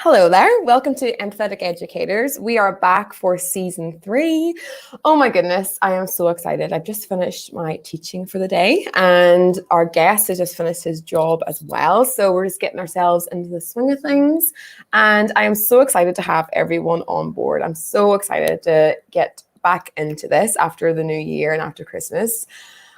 Hello there. Welcome to Empathetic Educators. We are back for season 3. Oh my goodness, I am so excited. I've just finished my teaching for the day and our guest has just finished his job as well. So we're just getting ourselves into the swing of things. And I am so excited to have everyone on board. I'm so excited to get back into this after the new year and after Christmas.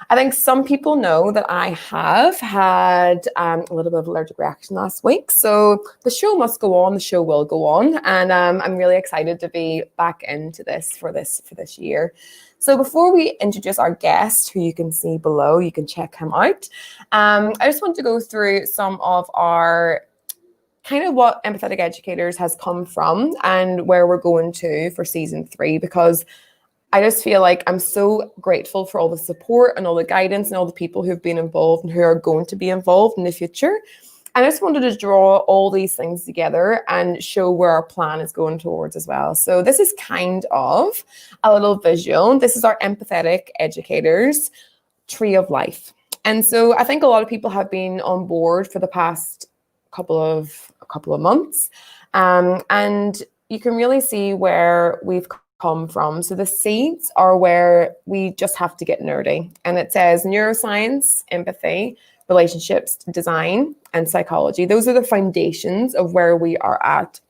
I think some people know that I have had a little bit of allergic reaction last week. So the show must go on. The show will go on. And I'm really excited to be back into this for this year. So before we introduce our guest, who you can see below, you can check him out. I just want to go through some of our kind of what Empathetic Educators has come from and where we're going to for season 3, because I just feel like I'm so grateful for all the support and all the guidance and all the people who've been involved and who are going to be involved in the future. And I just wanted to draw all these things together and show where our plan is going towards as well. So this is kind of a little visual. This is our Empathetic Educators Tree of Life. And so I think a lot of people have been on board for the past couple of months. And you can really see where we've come from. So the seeds are where we just have to get nerdy. And it says neuroscience, empathy, relationships, design, and psychology. Those are the foundations of where we are at,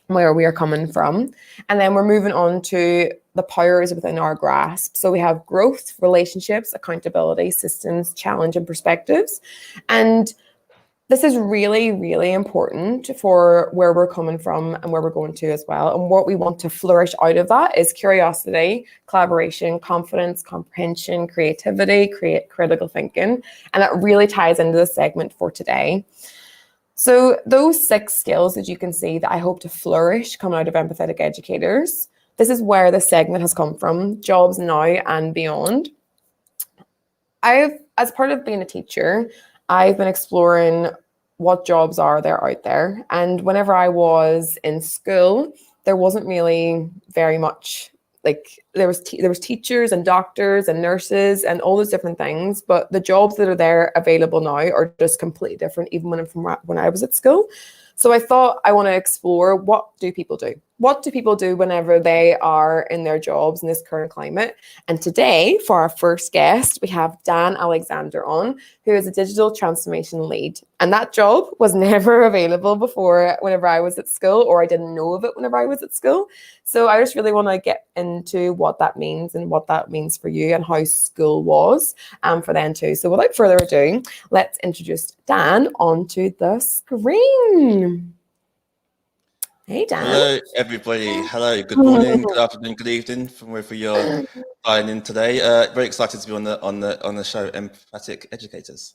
where we are coming from. And then we're moving on to the powers within our grasp. So we have growth, relationships, accountability, systems, challenge, and perspectives. And this is really, really important for where we're coming from and where we're going to as well. And what we want to flourish out of that is curiosity, collaboration, confidence, comprehension, creativity, critical thinking. And that really ties into the segment for today. So those 6 skills that you can see that I hope to flourish coming out of Empathetic Educators, this is where the segment has come from, jobs now and beyond. As part of being a teacher, I've been exploring what jobs are there out there. And whenever I was in school, there wasn't really very much, like there was teachers and doctors and nurses and all those different things, but the jobs that are there available now are just completely different, even when I was at school. So I thought I want to explore, what do people do? What do people do whenever they are in their jobs in this current climate? And today, for our first guest, we have Dan Alexander on, who is a digital transformation lead. And that job was never available before whenever I was at school, or I didn't know of it whenever I was at school. So I just really want to get into what that means and what that means for you and how school was for them too. So without further ado, let's introduce Dan onto the screen. Hey, Dan. Hello, everybody. Hello, good morning, good afternoon, good evening, from wherever you're dialing in today. Very excited to be on the show, Empathetic Educators.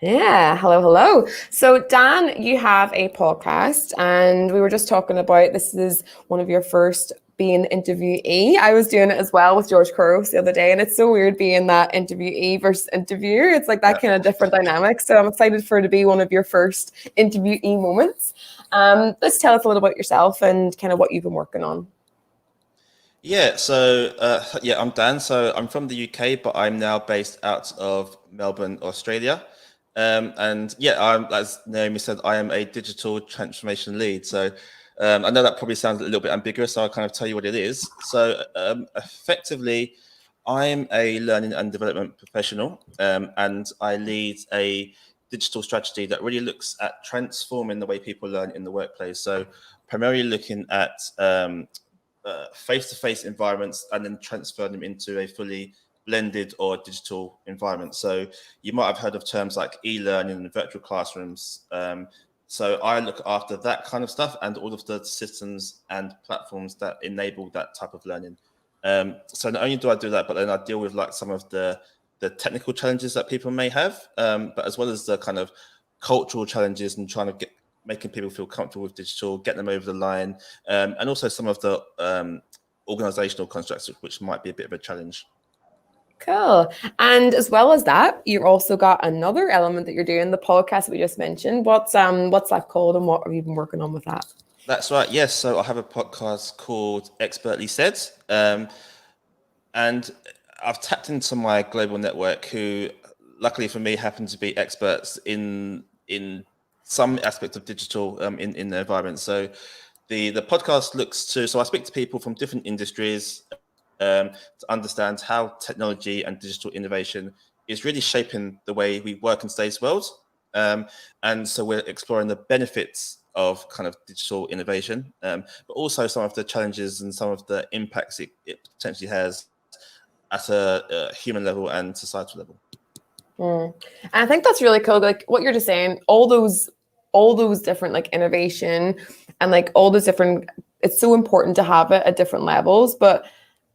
Yeah, hello. So Dan, you have a podcast, and we were just talking about, this is one of your first being interviewee. I was doing it as well with George Couros the other day, and it's so weird being that interviewee versus interviewer. It's like that kind of different dynamic. So I'm excited for it to be one of your first interviewee moments. Let's tell us a little about yourself and kind of what you've been working on. Yeah, so I'm Dan. So I'm from the UK, but I'm now based out of Melbourne, Australia. And yeah, as Naomi said, I am a digital transformation lead. So I know that probably sounds a little bit ambiguous, so I'll kind of tell you what it is. So effectively, I'm a learning and development professional, and I lead a digital strategy that really looks at transforming the way people learn in the workplace. So primarily looking at face-to-face environments and then transfer them into a fully blended or digital environment. So you might have heard of terms like e-learning and virtual classrooms. So I look after that kind of stuff and all of the systems and platforms that enable that type of learning. So not only do I do that, but then I deal with like some of the technical challenges that people may have, but as well as the kind of cultural challenges and trying to making people feel comfortable with digital, get them over the line, and also some of the organizational constructs, which might be a bit of a challenge. Cool. And as well as that, you've also got another element that you're doing, the podcast that we just mentioned. What's that called, and what have you been working on with that? That's right. Yes. So I have a podcast called Expertly Said, and I've tapped into my global network, who, luckily for me, happen to be experts in some aspect of digital in the environment. So the podcast looks to, so I speak to people from different industries to understand how technology and digital innovation is really shaping the way we work in today's world. And so we're exploring the benefits of kind of digital innovation, but also some of the challenges and some of the impacts it potentially has at a human level and societal level. And I think that's really cool. Like what you're just saying, all those different like innovation and like all those different, it's so important to have it at different levels. But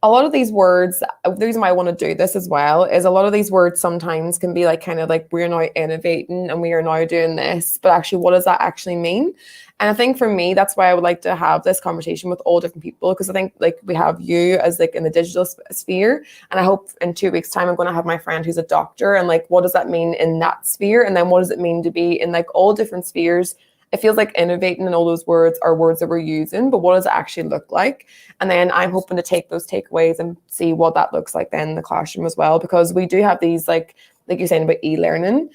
a lot of these words, the reason why I want to do this as well is a lot of these words sometimes can be like kind of like we're now innovating and we are now doing this, but actually what does that actually mean? And I think for me, that's why I would like to have this conversation with all different people, because I think like we have you as like in the digital sphere, and I hope in 2 weeks time I'm going to have my friend who's a doctor, and like what does that mean in that sphere, and then what does it mean to be in like all different spheres. It feels like innovating and all those words are words that we're using, but what does it actually look like? And then I'm hoping to take those takeaways and see what that looks like then in the classroom as well, because we do have these like you're saying about e-learning.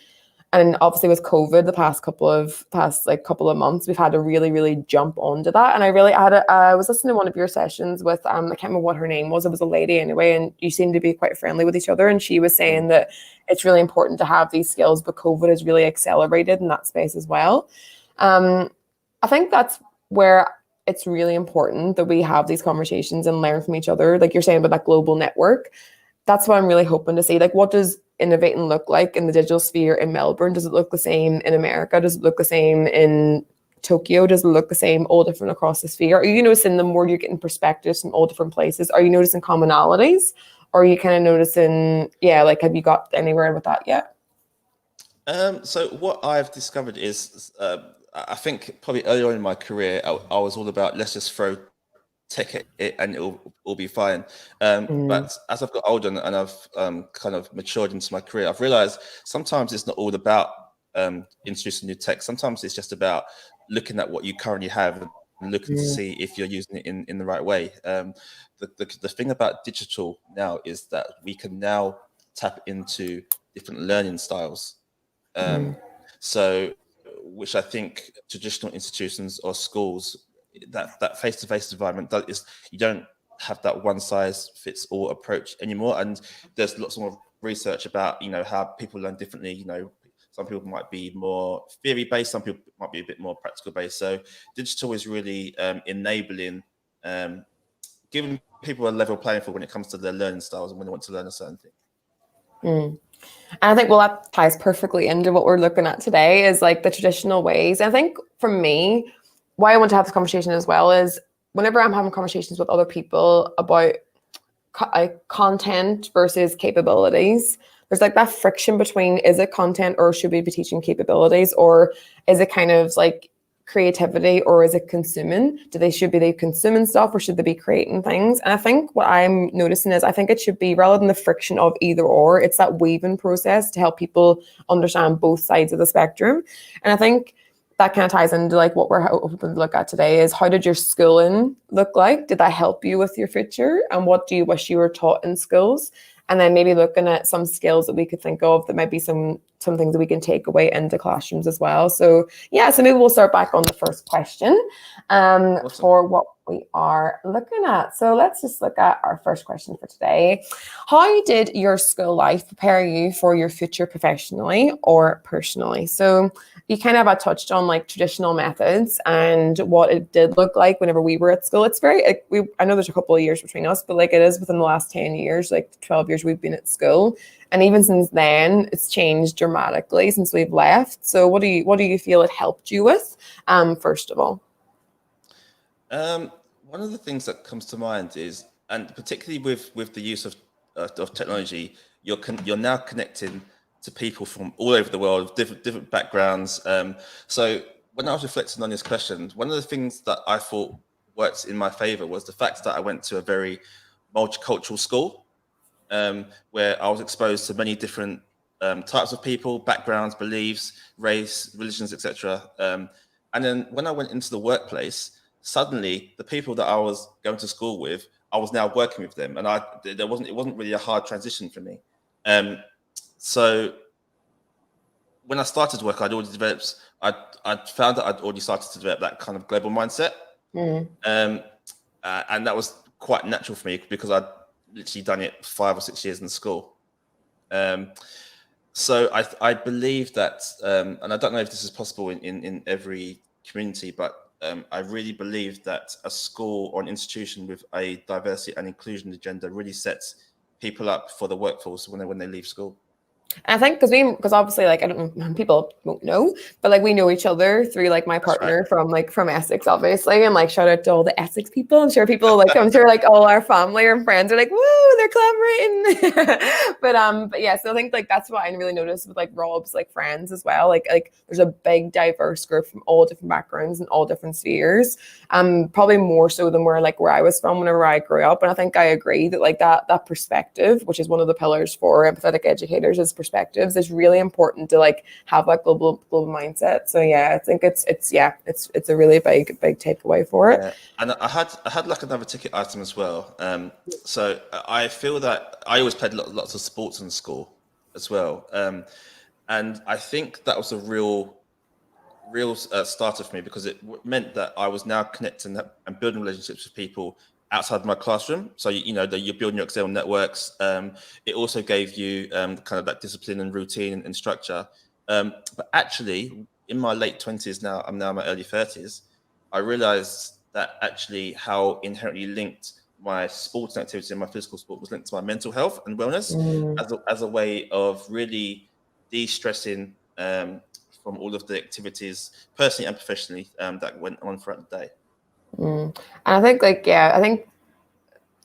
And obviously with COVID, the past couple of months, we've had to really, really jump onto that. And I was listening to one of your sessions with, I can't remember what her name was. It was a lady anyway, and you seem to be quite friendly with each other. And she was saying that it's really important to have these skills, but COVID has really accelerated in that space as well. I think that's where it's really important that we have these conversations and learn from each other. Like you're saying about that global network. That's what I'm really hoping to see. Like, what does innovating look like in the digital sphere in Melbourne? Does it look the same in America? Does it look the same in Tokyo? Does it look the same all different across the sphere? Are you noticing the more you're getting perspectives from all different places? Are you noticing commonalities? Or are you kind of noticing, like, have you got anywhere with that yet? So what I've discovered is, I think probably earlier on in my career, I was all about let's just throw tech at it and it'll all be fine. But as I've got older and I've kind of matured into my career, I've realized sometimes it's not all about introducing new tech. Sometimes it's just about looking at what you currently have and looking to see if you're using it in the right way. The thing about digital now is that we can now tap into different learning styles. So, which I think traditional institutions or schools, that face-to-face environment, you don't have that one-size-fits-all approach anymore. And there's lots more research about how people learn differently. Some people might be more theory-based, some people might be a bit more practical-based. So digital is really enabling, giving people a level playing field when it comes to their learning styles and when they want to learn a certain thing. And I think, well, that ties perfectly into what we're looking at today is like the traditional ways. And I think for me, why I want to have this conversation as well is whenever I'm having conversations with other people about content versus capabilities, there's like that friction between, is it content or should we be teaching capabilities, or is it kind of like creativity or is it consuming? Should they consuming stuff or should they be creating things? And I think what I'm noticing is I think it should be, rather than the friction of either or, it's that weaving process to help people understand both sides of the spectrum. And I think that kind of ties into like what we're hoping to look at today is, how did your schooling look like? Did that help you with your future? And what do you wish you were taught in schools? And then maybe looking at some skills that we could think of that might be some things that we can take away into classrooms as well. So so maybe we'll start back on the first question awesome. For what we are looking at. So let's just look at our first question for today. How did your school life prepare you for your future professionally or personally? So you kind of touched on like traditional methods and what it did look like whenever we were at school. It's very, I know there's a couple of years between us, but like it is within the last 10 years, like 12 years we've been at school. And even since then, it's changed dramatically since we've left. So what do you feel it helped you with, first of all? One of the things that comes to mind is, and particularly with the use of technology, you're now connecting to people from all over the world, different backgrounds. So when I was reflecting on this question, one of the things that I thought worked in my favor was the fact that I went to a very multicultural school, where I was exposed to many different types of people, backgrounds, beliefs, race, religions, etc. And then when I went into the workplace, suddenly the people that I was going to school with, I was now working with them, and it wasn't really a hard transition for me. So when I started work, I'd found that I'd already started to develop that kind of global mindset. And that was quite natural for me because I'd literally done it 5 or 6 years in school. So I believe that, and I don't know if this is possible in every community, but I really believe that a school or an institution with a diversity and inclusion agenda really sets people up for the workforce when they leave school. And I think because obviously, like, I don't know, people won't know, but like we know each other through like my partner from Essex, obviously, and like shout out to all the Essex people. I'm sure people like I'm sure like all our family and friends are like, woo, they're collaborating. but yeah, so I think like that's what I really noticed with like Rob's like friends as well. Like there's a big diverse group from all different backgrounds and all different spheres. Probably more so than where I was from whenever I grew up. And I think I agree that like that perspective, which is one of the pillars for empathetic educators, is perspectives, is really important to like have that global mindset. So yeah, I think it's a really big takeaway for it. Yeah. And I had like another ticket item as well. So I feel that I always played lots of sports in school as well. And I think that was a real starter for me because it meant that I was now connecting and building relationships with people outside my classroom. So, you're building your external networks. It also gave you kind of that discipline and routine and structure. But actually, in my late 20s now, I'm now in my early 30s, I realized that actually how inherently linked my sports activity and my physical sport was linked to my mental health and wellness as a way of really de-stressing from all of the activities, personally and professionally, that went on throughout the day. And I think I think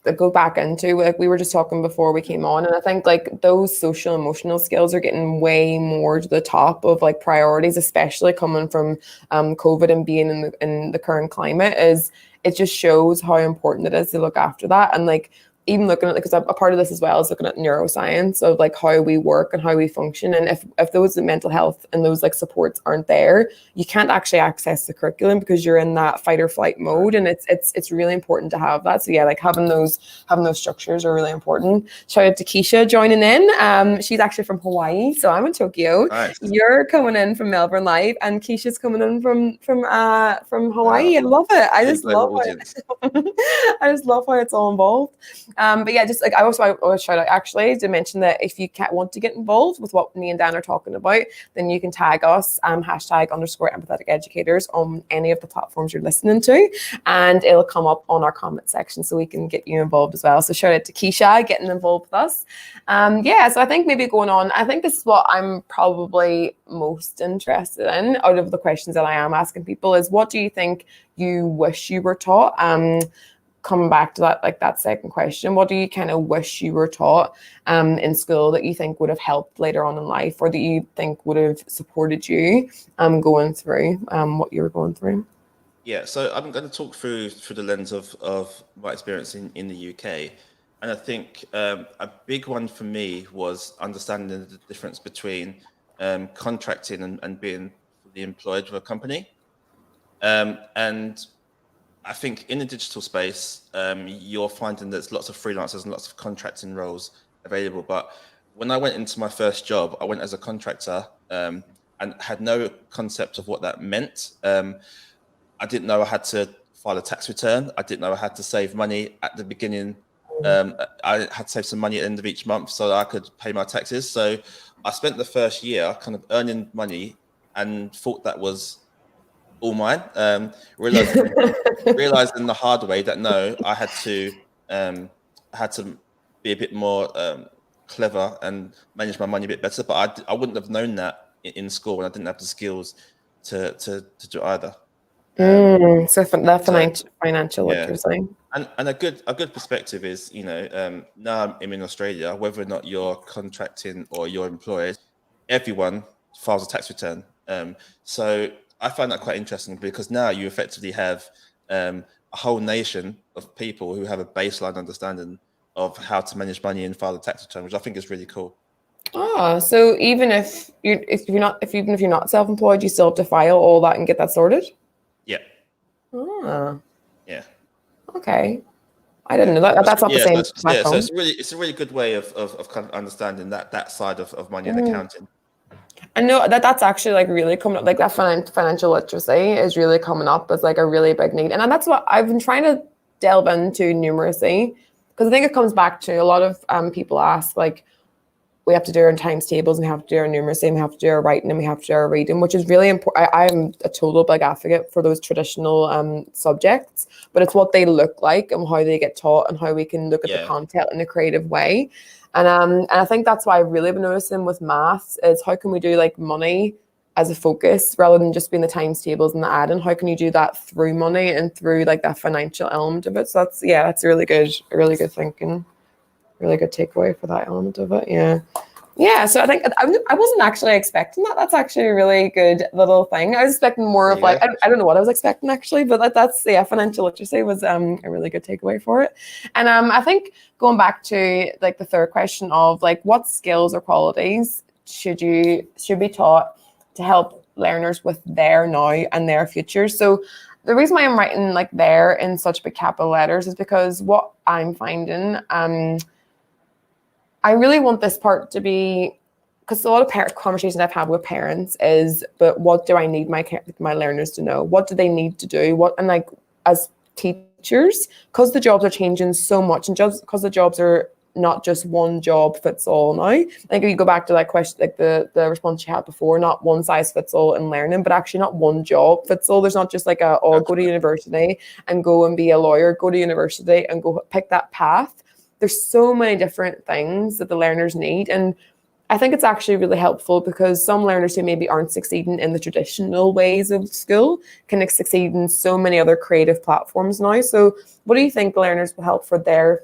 that go back into like we were just talking before we came on, and I think like those social emotional skills are getting way more to the top of like priorities, especially coming from COVID and being in the current climate. Is it just shows how important it is to look after that. And like even looking at, because a part of this as well is looking at neuroscience of like how we work and how we function. And if those mental health and those like supports aren't there, you can't actually access the curriculum because you're in that fight or flight mode. And it's really important to have that. So yeah, like having those structures are really important. Shout out to Keisha joining in. She's actually from Hawaii, so I'm in Tokyo. Nice. You're coming in from Melbourne live, and Keisha's coming in from Hawaii. I love it. I just love it. I just love how it's all involved. But yeah, just like I always shout out actually to mention that if you want to get involved with what me and Dan are talking about, then you can tag us #empathetic educators on any of the platforms you're listening to, and it'll come up on our comment section so we can get you involved as well. So shout out to Keisha getting involved with us. So I think maybe going on, I think this is what I'm probably most interested in out of the questions that I am asking people is, what do you think you wish you were taught? Coming back to that, like that second question, what do you kind of wish you were taught in school that you think would have helped later on in life, or that you think would have supported you going through what you were going through? Yeah, so I'm going to talk through the lens of my experience in the UK. And I think a big one for me was understanding the difference between contracting and being fully employed with a company. And I think in the digital space, you're finding there's lots of freelancers and lots of contracting roles available. But when I went into my first job, I went as a contractor and had no concept of what that meant. I didn't know I had to file a tax return. I didn't know I had to save money at the beginning. I had to save some money at the end of each month so that I could pay my taxes. So I spent the first year kind of earning money and thought that was all mine. Realizing the hard way that no, I had to be a bit more clever and manage my money a bit better. But I wouldn't have known that in school, and I didn't have the skills to do either. So the financial literacy. And a good perspective is, now I'm in Australia, whether or not you're contracting or you're employed, everyone files a tax return. So I find that quite interesting because now you effectively have a whole nation of people who have a baseline understanding of how to manage money and file a tax return, which I think is really cool. So even if you're not self-employed, you still have to file all that and get that sorted? Yeah. Yeah. Okay. I didn't know that. That's not the same. So it's a really good way of kind of understanding that side of money and accounting. I know that's actually like really coming up, like that financial literacy is really coming up as like a really big need. And that's what I've been trying to delve into numeracy, because I think it comes back to a lot of people ask, like, we have to do our times tables, and we have to do our numeracy, and we have to do our writing, and we have to do our reading, which is really important. I'm a total big advocate for those traditional subjects, but it's what they look like and how they get taught and how we can look at the content in a creative way. And I think that's why I've really been noticing with maths is how can we do like money as a focus rather than just being the times tables and the add-in. How can you do that through money and through like that financial element of it? So that's really good thinking. Really good takeaway for that element of it. Yeah. So I think I wasn't actually expecting that. That's actually a really good little thing. I was expecting more of like, I don't know what I was expecting actually, but that's financial literacy was a really good takeaway for it. And I think going back to like the third question of like what skills or qualities should be taught to help learners with their now and their future. So the reason why I'm writing like there in such big capital letters is because what I'm finding, I really want this part to be, because a lot of conversations I've had with parents is, but what do I need my learners to know? What do they need to do? And like as teachers, because the jobs are changing so much, and because the jobs are not just one job fits all now. I think if you go back to that question, like the response you had before, not one size fits all in learning, but actually not one job fits all. There's not just like go to university and go and be a lawyer, go to university and go pick that path. There's so many different things that the learners need. And I think it's actually really helpful because some learners who maybe aren't succeeding in the traditional ways of school can succeed in so many other creative platforms now. So what do you think learners will help for their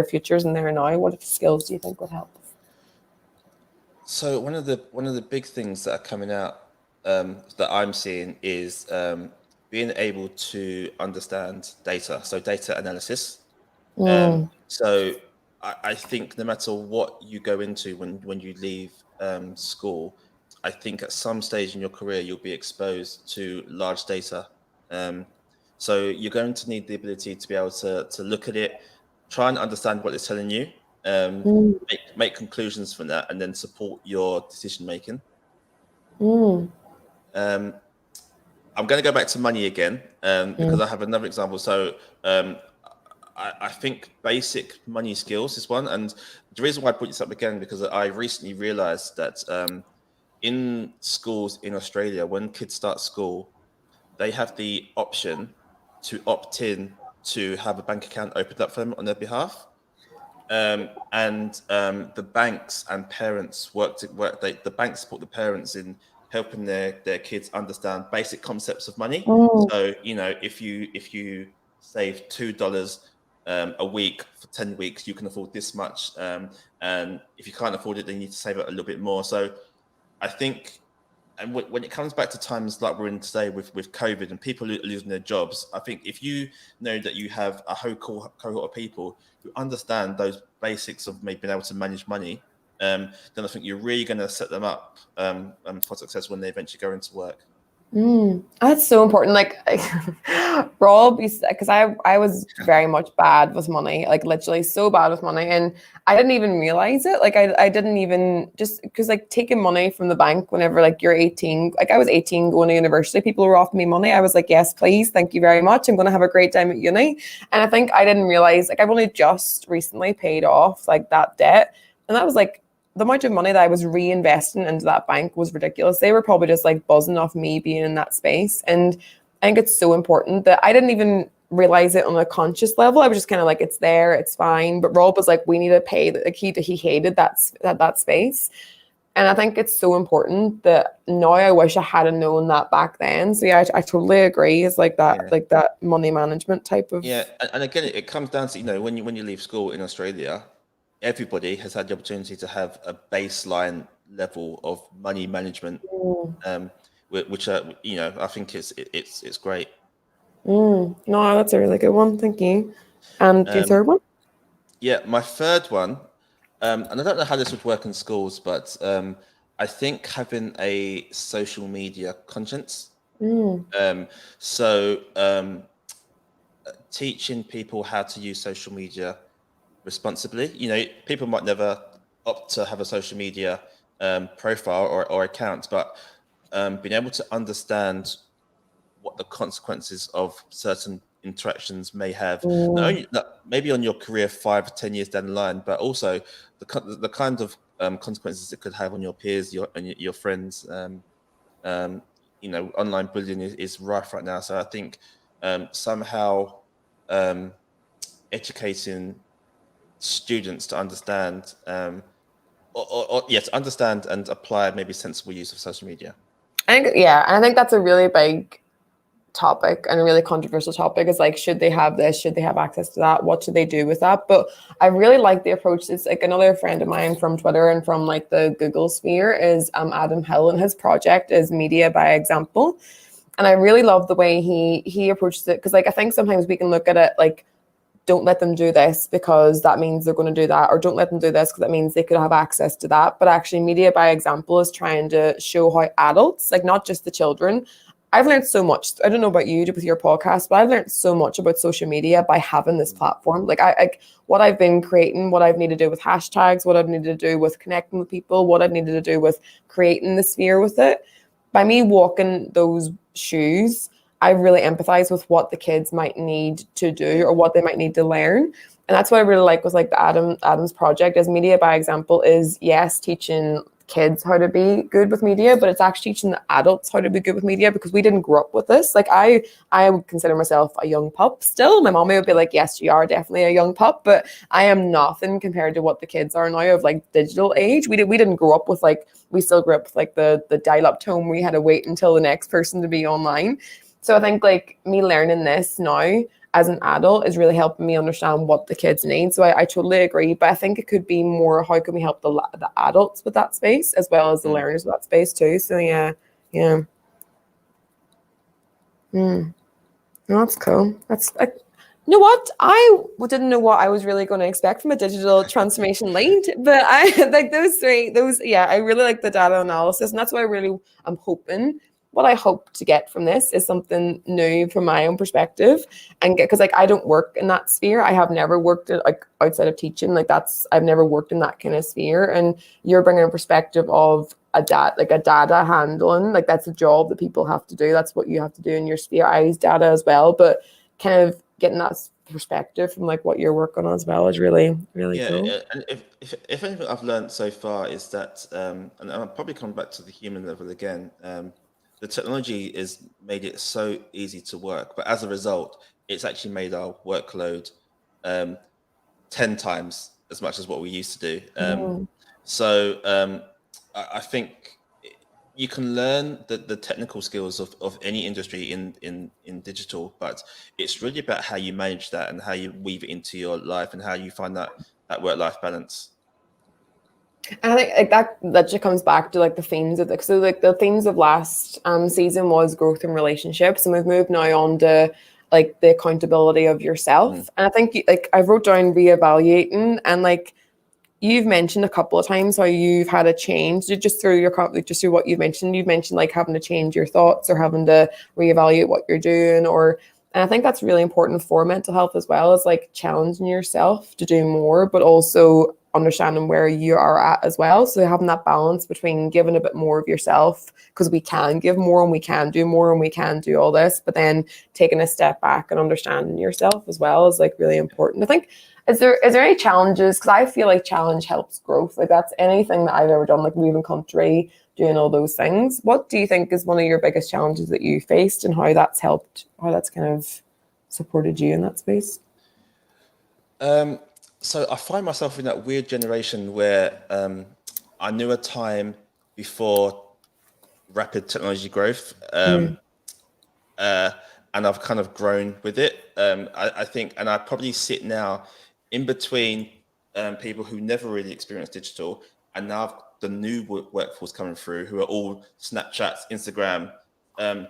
futures and their now? What skills do you think would help? So one of the big things that are coming out that I'm seeing is being able to understand data. So data analysis. So I think no matter what you go into when you leave school, I think at some stage in your career, you'll be exposed to large data. So you're going to need the ability to be able to look at it, try and understand what it's telling you, make conclusions from that, and then support your decision making. I'm going to go back to money again because I have another example. So I think basic money skills is one. And the reason why I put this up again, because I recently realized that in schools in Australia, when kids start school, they have the option to opt in to have a bank account opened up for them on their behalf. And the banks and parents the banks support the parents in helping their kids understand basic concepts of money. So, if you save $2 a week for 10 weeks, you can afford this much. And if you can't afford it, then you need to save it a little bit more. So I think, and when it comes back to times like we're in today with COVID and people losing their jobs, I think if you know that you have a whole cohort of people who understand those basics of maybe being able to manage money, then I think you're really going to set them up for success when they eventually go into work. That's so important. Like Rob, because I was very much bad with money, like literally so bad with money, and I didn't even realize it. Like I didn't even, just because like taking money from the bank whenever like you're 18, like I was 18 going to university, people were offering me money. I was like, yes, please, thank you very much. I'm going to have a great time at uni. And I think I didn't realize, like I've only just recently paid off like that debt, and that was like, the amount of money that I was reinvesting into that bank was ridiculous. They were probably just like buzzing off me being in that space. And I think it's so important that I didn't even realize it on a conscious level. I was just kind of like, it's there, it's fine. But Rob was like, we need to pay. Like he hated that space. And I think it's so important that now I wish I had known that back then. So yeah, I totally agree. It's like that, like that money management type of. Yeah, and again, it comes down to, when you leave school in Australia, everybody has had the opportunity to have a baseline level of money management, which I think it's great. No, that's a really good one. Thank you. And your third one? Yeah, my third one, and I don't know how this would work in schools, but I think having a social media conscience. Teaching people how to use social media responsibly. People might never opt to have a social media profile or account, but being able to understand what the consequences of certain interactions may have, not only maybe on your career 5 or 10 years down the line, but also the kind of consequences it could have on your peers, your friends. Online bullying is rife right now. So I think somehow educating students to understand, to understand and apply maybe sensible use of social media. And I think that's a really big topic and a really controversial topic, is like, should they have this, should they have access to that, what should they do with that? But I really like the approach. It's like another friend of mine from Twitter and from like the Google sphere is Adam Hill, and his project is Media by Example. And I really love the way he approaches it, because like I think sometimes we can look at it like, don't let them do this because that means they're going to do that, or don't let them do this because that means they could have access to that. But actually Media by Example is trying to show how adults, like not just the children. I've learned so much. I don't know about you with your podcast, but I've learned so much about social media by having this platform. Like what I've been creating, what I've needed to do with hashtags, what I've needed to do with connecting with people, what I've needed to do with creating the sphere with it. By me walking those shoes, I really empathize with what the kids might need to do or what they might need to learn. And that's what I really like with like the Adam's project, is Media by Example is, yes, teaching kids how to be good with media, but it's actually teaching the adults how to be good with media, because we didn't grow up with this. Like I would consider myself a young pup still. My mommy would be like, yes, you are definitely a young pup, but I am nothing compared to what the kids are now of like digital age. We didn't grow up with like, we still grew up with like the dial-up tone. We had to wait until the next person to be online. So I think like me learning this now as an adult is really helping me understand what the kids need. So I totally agree. But I think it could be more, how can we help the adults with that space as well as the learners with that space too? So yeah. No, that's cool. That's you know what? I didn't know what I was really going to expect from a digital transformation lead, but I like I really like the data analysis, and that's why I'm hoping. What I hope to get from this is something new from my own perspective, and because like I don't work in that sphere. I have never worked like outside of teaching. I've never worked in that kind of sphere, and you're bringing a perspective of a data handling, like that's a job that people have to do. That's what you have to do in your sphere. I use data as well, but kind of getting that perspective from like what you're working on as well is really, really cool. Yeah, and if anything I've learned so far is that, and I'll probably come back to the human level again, the technology has made it so easy to work, but as a result, it's actually made our workload 10 times as much as what we used to do. So I think you can learn the technical skills of any industry in digital, but it's really about how you manage that and how you weave it into your life and how you find that work-life balance. And I think like that just comes back to like the themes of the themes of last season was growth and relationships, and we've moved now on to like the accountability of yourself. And I think like I wrote down reevaluating, and like you've mentioned a couple of times how you've had a change just through what you've mentioned. You've mentioned like having to change your thoughts or having to reevaluate what you're doing, and I think that's really important for mental health as well, as like challenging yourself to do more, but also understanding where you are at as well. So having that balance between giving a bit more of yourself, because we can give more and we can do more and we can do all this, but then taking a step back and understanding yourself as well is like really important. I think, is there any challenges? Because I feel like challenge helps growth. Like that's anything that I've ever done, like moving country, doing all those things. What do you think is one of your biggest challenges that you faced, and how that's helped, how that's kind of supported you in that space? So I find myself in that weird generation where I knew a time before rapid technology growth, and I've kind of grown with it. I think, and I probably sit now in between people who never really experienced digital, and now the new workforce coming through who are all Snapchats, Instagram, and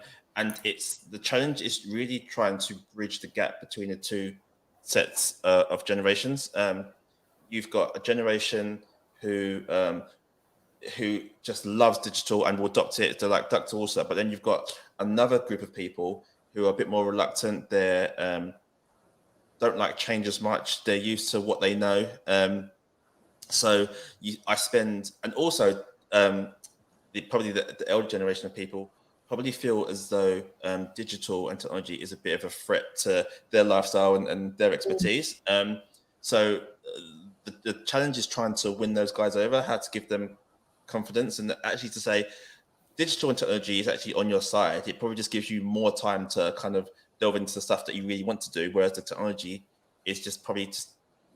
the challenge is really trying to bridge the gap between the two sets of generations. You've got a generation who just loves digital and will adopt it. They're like duck to water. But then you've got another group of people who are a bit more reluctant. They don't like change as much. They're used to what they know. So I spend, and also the elder generation of people probably feel as though digital and technology is a bit of a threat to their lifestyle and their expertise. So the challenge is trying to win those guys over, how to give them confidence, and actually to say digital and technology is actually on your side. It probably just gives you more time to kind of delve into the stuff that you really want to do, whereas the technology is just probably just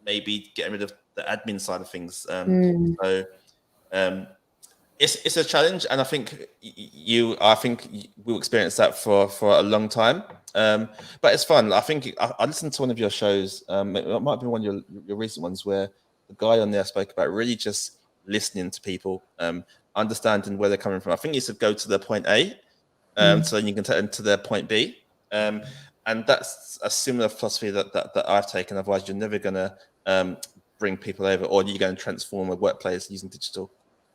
maybe getting rid of the admin side of things. So it's a challenge, and I think we'll experience that for a long time. But it's fun. I think I listened to one of your shows. It might be one of your recent ones where the guy on there spoke about really just listening to people, understanding where they're coming from. I think you should go to their point A, so then you can take them to their point B. And that's a similar philosophy that I've taken. Otherwise, you're never going to bring people over, or you're going to transform a workplace using digital.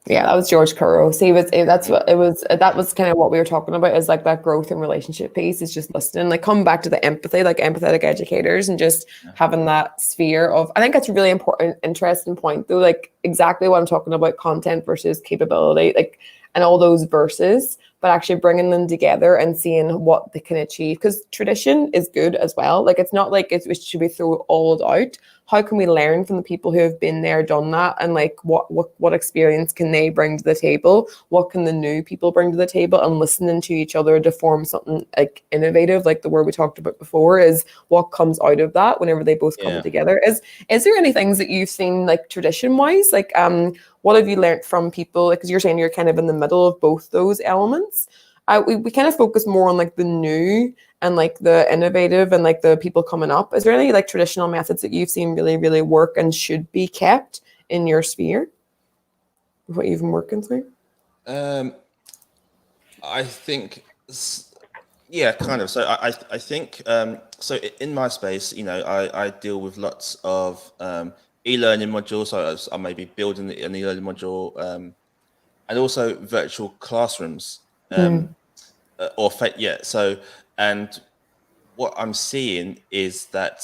Yeah, that was George Couros. That was kind of what we were talking about, is like that growth and relationship piece is just listening, like come back to the empathy, like empathetic educators, and just having that sphere of, I think that's a really important, interesting point though, like exactly what I'm talking about, content versus capability, like, and all those verses, but actually bringing them together and seeing what they can achieve. Because tradition is good as well. Like, it's not like it should be thrown all out. How can we learn from the people who have been there, done that, and like what experience can they bring to the table? What can the new people bring to the table? And listening to each other to form something like innovative, like the word we talked about before, is what comes out of that whenever they both come together. Is there any things that you've seen like tradition wise, like what have you learned from people? Because you're saying you're kind of in the middle of both those elements. We kind of focus more on like the new and like the innovative and like the people coming up. Is there any like traditional methods that you've seen really, really work and should be kept in your sphere? What you've been working through? I think, yeah, kind of. So I think, so in my space, you know, I deal with lots of e-learning modules. So I may be building an e-learning module, and also virtual classrooms. So, and what I'm seeing is that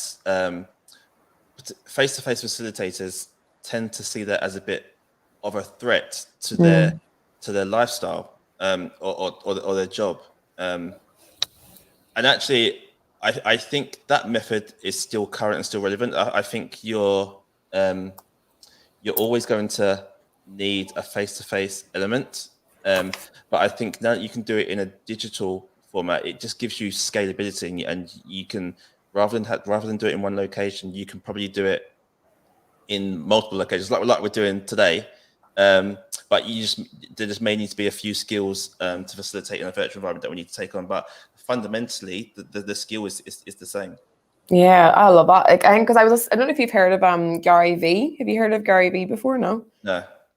face-to-face facilitators tend to see that as a bit of a threat to their lifestyle, or their job. And actually, I think that method is still current and still relevant. I think you're always going to need a face-to-face element. But I think now that you can do it in a digital format, it just gives you scalability, and you can, rather than do it in one location, you can probably do it in multiple locations, like we're doing today. But there just may need to be a few skills to facilitate in a virtual environment that we need to take on. But fundamentally, the skill is the same. Yeah, I love that. Like, I think because I don't know if you've heard of Gary V. Have you heard of Gary V before? No.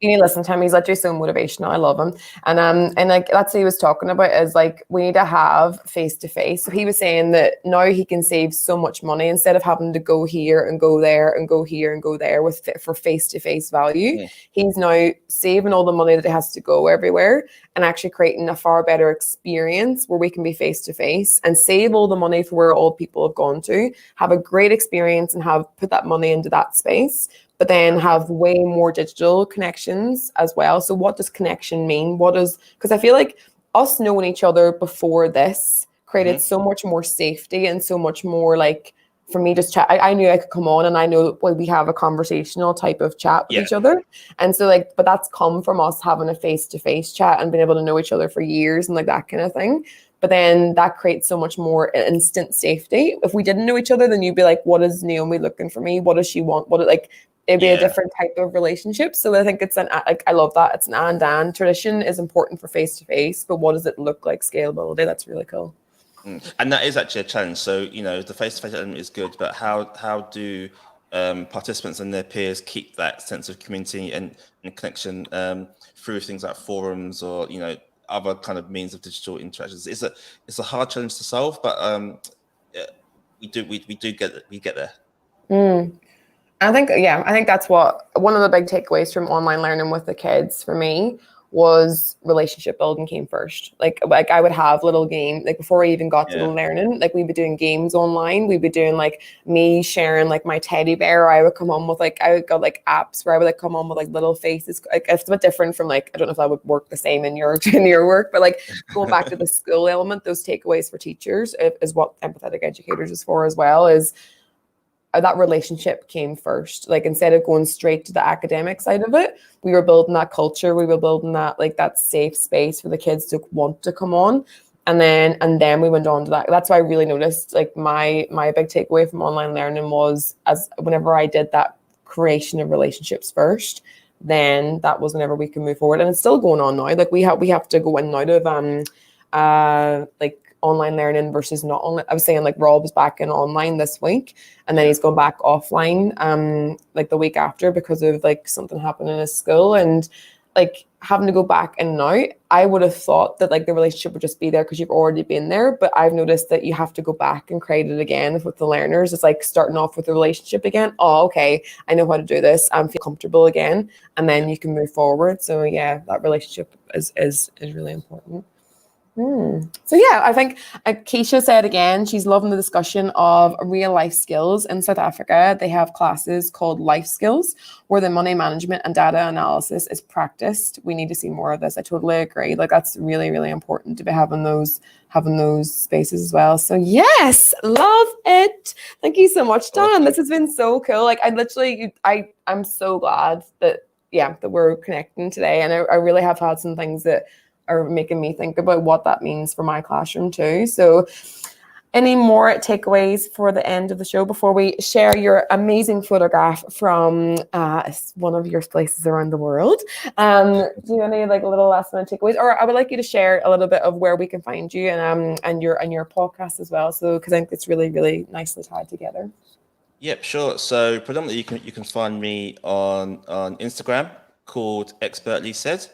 You need to listen to him. He's literally so motivational. I love him. And like that's what he was talking about, is like we need to have face to face. So he was saying that now he can save so much money instead of having to go here and go there and go here and go there for face to face value. Yeah. He's now saving all the money that he has to go everywhere and actually creating a far better experience where we can be face to face and save all the money for where all people have gone to, have a great experience and have put that money into that space, but then have way more digital connections as well. So what does connection mean? Because I feel like us knowing each other before this created so much more safety and so much more like, for me, just chat. I knew I could come on and I know we have a conversational type of chat with each other. And so like, but that's come from us having a face-to-face chat and being able to know each other for years and like that kind of thing. But then that creates so much more instant safety. If we didn't know each other, then you'd be like, what is Naomi looking for me? What does she want? It'd be a different type of relationship. So I think it's I love that. It's an and tradition is important for face-to-face, but what does it look like scalability? That's really cool. And that is actually a challenge. So, you know, the face-to-face element is good, but how do participants and their peers keep that sense of community and connection through things like forums or, you know, other kind of means of digital interactions? It's a hard challenge to solve, but we get there. I think that's what one of the big takeaways from online learning with the kids for me was relationship building came first. Like I would have little game, like before I even got to the learning, like we'd be doing games online. We'd be doing like me sharing like my teddy bear. Or I would come on with like, I would got like apps where I would like come on with like little faces. Like it's a bit different from like, I don't know if that would work the same in your work, but like going back to the school element, those takeaways for teachers is what Empathetic Educators is for as well, is that relationship came first. Like instead of going straight to the academic side of it, we were building that culture. We were building that like that safe space for the kids to want to come on. And then we went on to that. That's why I really noticed like my big takeaway from online learning was, as whenever I did that creation of relationships first, then that was whenever we can move forward. And it's still going on now. Like we have to go in and out of like online learning versus not online. I was saying like Rob's back in online this week, and then he's going back offline like the week after because of like something happened in his school, and like having to go back and now. I would have thought that like the relationship would just be there because you've already been there, but I've noticed that you have to go back and create it again with the learners. It's like starting off with the relationship again. Oh, okay, I know how to do this. I feel comfortable again, and then you can move forward. So yeah, that relationship is really important. So yeah, I think Keisha said again, she's loving the discussion of real life skills. In South Africa, they have classes called life skills where the money management and data analysis is practiced. We need to see more of this. I totally agree. Like that's really, really important to be having those spaces as well. So yes, love it. Thank you so much, Dan. This has been so cool. Like I'm so glad that we're connecting today. And I really have had some things that are making me think about what that means for my classroom too. So any more takeaways for the end of the show before we share your amazing photograph from one of your places around the world? Do you have any like little last minute takeaways? Or I would like you to share a little bit of where we can find you and your podcast as well. So because I think it's really, really nicely tied together. Yep, sure. So predominantly you can find me on Instagram called Expertly Said.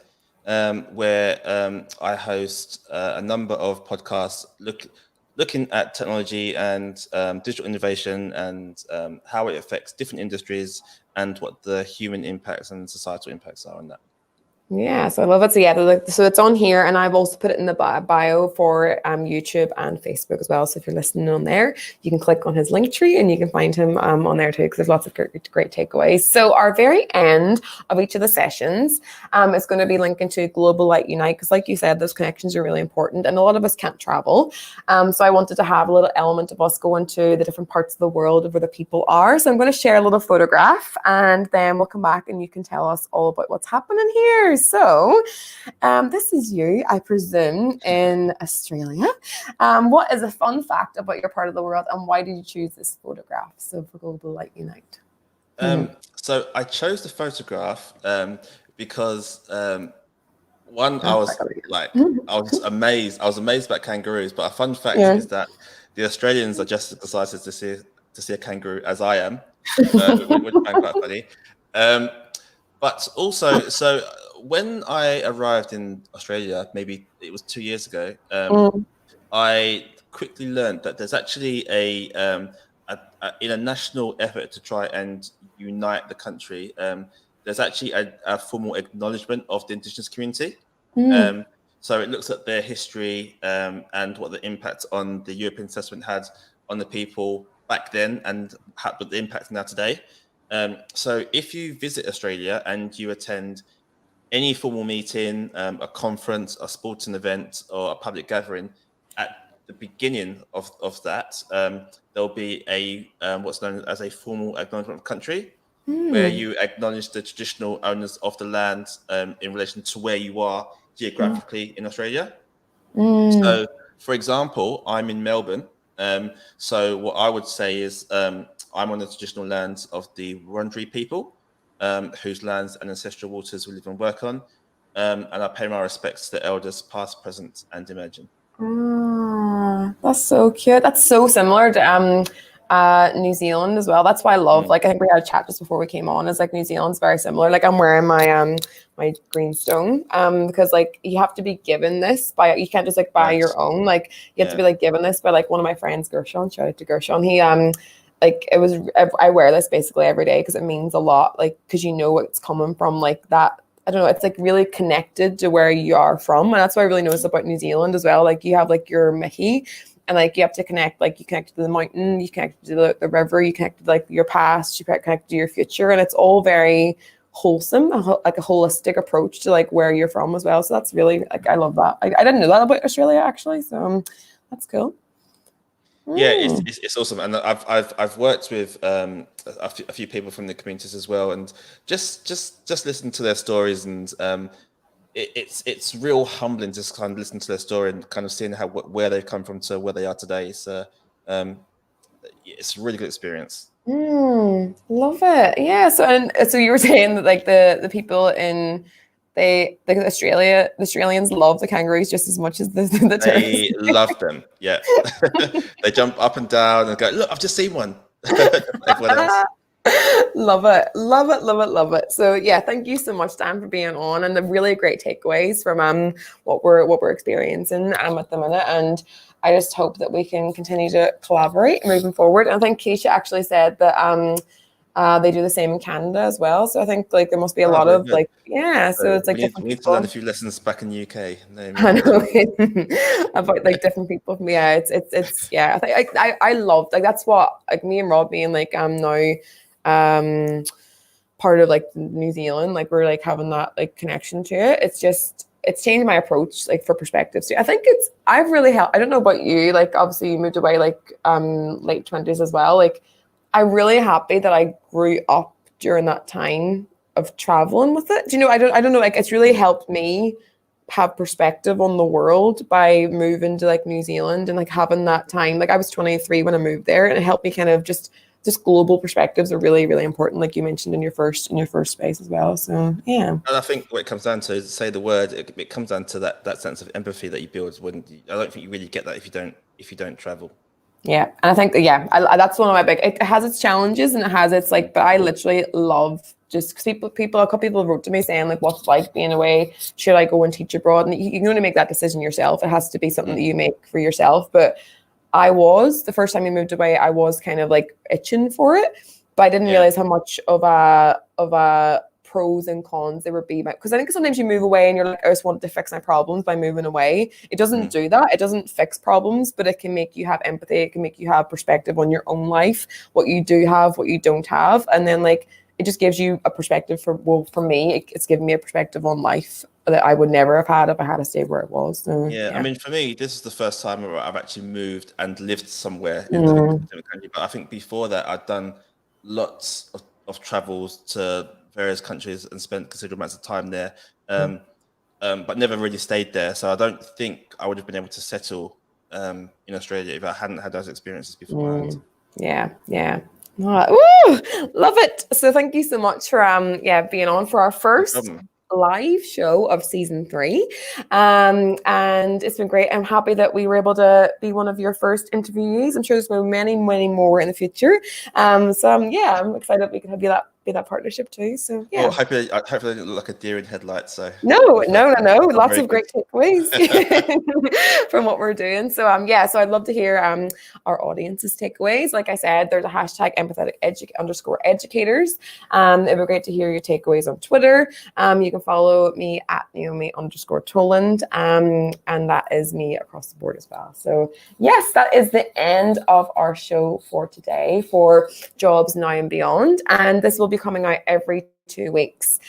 Where I host a number of podcasts looking at technology and digital innovation and how it affects different industries and what the human impacts and societal impacts are on that. Yeah, so I love it. So yeah, so it's on here, and I've also put it in the bio for YouTube and Facebook as well. So if you're listening on there, you can click on his link tree and you can find him on there too, because there's lots of great takeaways. So our very end of each of the sessions is going to be linking to Global Light Unite, because like you said, those connections are really important, and a lot of us can't travel. So I wanted to have a little element of us going to the different parts of the world where the people are. So I'm going to share a little photograph, and then we'll come back and you can tell us all about what's happening here. So this is you, I presume, in Australia. What is a fun fact about your part of the world, and why did you choose this photograph? So for Global Light Unite. So I chose the photograph because one, I was amazed. I was amazed about kangaroos. But a fun fact is that the Australians are just as excited to see a kangaroo as I am, which I find quite funny. But also, so when I arrived in Australia, maybe it was 2 years ago, I quickly learned that there's actually in a national effort to try and unite the country, there's actually a formal acknowledgement of the Indigenous community. So it looks at their history and what the impact on the European settlement had on the people back then and what the impact now today. So if you visit Australia and you attend any formal meeting, a conference, a sporting event, or a public gathering, at the beginning of that, there'll be what's known as a formal acknowledgement of country, where you acknowledge the traditional owners of the land in relation to where you are geographically in Australia. So, for example, I'm in Melbourne. So what I would say is I'm on the traditional lands of the Wurundjeri people, whose lands and ancestral waters we live and work on. And I pay my respects to the elders past, present, and emerging. That's so cute. That's so similar to New Zealand as well. That's why I love, like, I think we had a chat just before we came on, is like New Zealand's very similar. Like I'm wearing my my green stone because like you have to be given this by, you can't just like buy your own, like you have to be like given this by like one of my friends, Gershon. Shout out to Gershon. He like I wear this basically every day because it means a lot, like because you know it's coming from like that I don't know, it's like really connected to where you are from. And that's what I really noticed about New Zealand as well. Like you have like your Mickey, and like you have to connect, like you connect to the mountain, you connect to the river, you connect to like your past, you connect to your future. And it's all very wholesome, like a holistic approach to like where you're from as well. So that's really, like, I love that. I didn't know that about Australia actually. So that's cool. Yeah, it's awesome, and I've worked with a few people from the communities as well, and just listen to their stories, and it's real humbling just kind of listen to their story and kind of seeing where they've come from to where they are today. So it's a really good experience. Love it. Yeah. So you were saying that like the people in the Australians love the kangaroos just as much as the They tourists. love them. Yeah, they jump up and down and go, look, I've just seen one. Everyone else. Love it, love it, love it, love it. So yeah, thank you so much, Dan, for being on, and the really great takeaways from what we're experiencing at the minute. And I just hope that we can continue to collaborate moving forward. And I think Keisha actually said that they do the same in Canada as well. So I think like there must be a lot of good. so it's like we need to learn a few lessons back in the UK. I know about like different people. Yeah, it's yeah. I love, like, that's what, like, me and Rob being like now part of like New Zealand, like we're like having that like connection to it. It's changed my approach like for perspectives. So I think I've really helped. I don't know about you, like obviously you moved away like late 20s as well. Like I'm really happy that I grew up during that time of traveling with it. Do you know, I don't know, like it's really helped me have perspective on the world by moving to like New Zealand and like having that time. Like I was 23 when I moved there, and it helped me kind of just global perspectives are really, really important, like you mentioned in your first space as well. So yeah. And I think what it comes down to is, say the word, it comes down to that sense of empathy that you build. I don't think you really get that if you don't travel. Yeah, and I think that's one of my big. It has its challenges and it has its like, but I literally love just because a couple people wrote to me saying like, what's it like being away? Should I go and teach abroad? And you can only make that decision yourself. It has to be something that you make for yourself. But the first time we moved away, I was kind of like itching for it, but I didn't realize how much of a pros and cons there would be. Because I think sometimes you move away and you're like, I just wanted to fix my problems by moving away. It doesn't do that. It doesn't fix problems, but it can make you have empathy. It can make you have perspective on your own life, what you do have, what you don't have. And then like, it just gives you a perspective for me, it's given me a perspective on life that I would never have had if I had to stay where it was. So, yeah, I mean, for me, this is the first time where I've actually moved and lived somewhere in the country. But I think before that, I'd done lots of travels to various countries and spent considerable amounts of time there, but never really stayed there. So I don't think I would have been able to settle in Australia if I hadn't had those experiences beforehand. Yeah. Woo! Love it. So thank you so much for being on for our first live show of season 3, and it's been great. I'm happy that we were able to be one of your first interviewees. I'm sure there's going to be many more in the future. I'm excited that we can be that partnership too. So yeah. Well, hopefully I look like a deer in headlights. So no. Lots of great takeaways from what we're doing. So so I'd love to hear our audience's takeaways. Like I said, there's a hashtag #empathetic_educators. It'd be great to hear your takeaways on Twitter. You can follow me at Naomi_Toland. And that is me across the board as well. So yes, that is the end of our show for today for Jobs Now and Beyond. And this will be coming out every 2 weeks.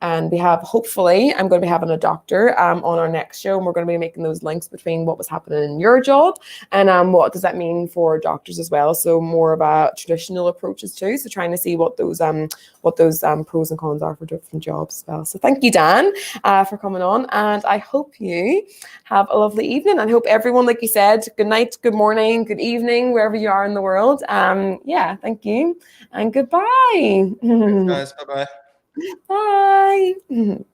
And we have, hopefully, I'm going to be having a doctor on our next show, and we're going to be making those links between what was happening in your job and what does that mean for doctors as well. So more about traditional approaches too. So trying to see what those pros and cons are for different jobs as well. So thank you, Dan, for coming on, and I hope you have a lovely evening. And hope everyone, like you said, good night, good morning, good evening, wherever you are in the world. Thank you, and goodbye. Thanks, guys. Bye-bye. Bye.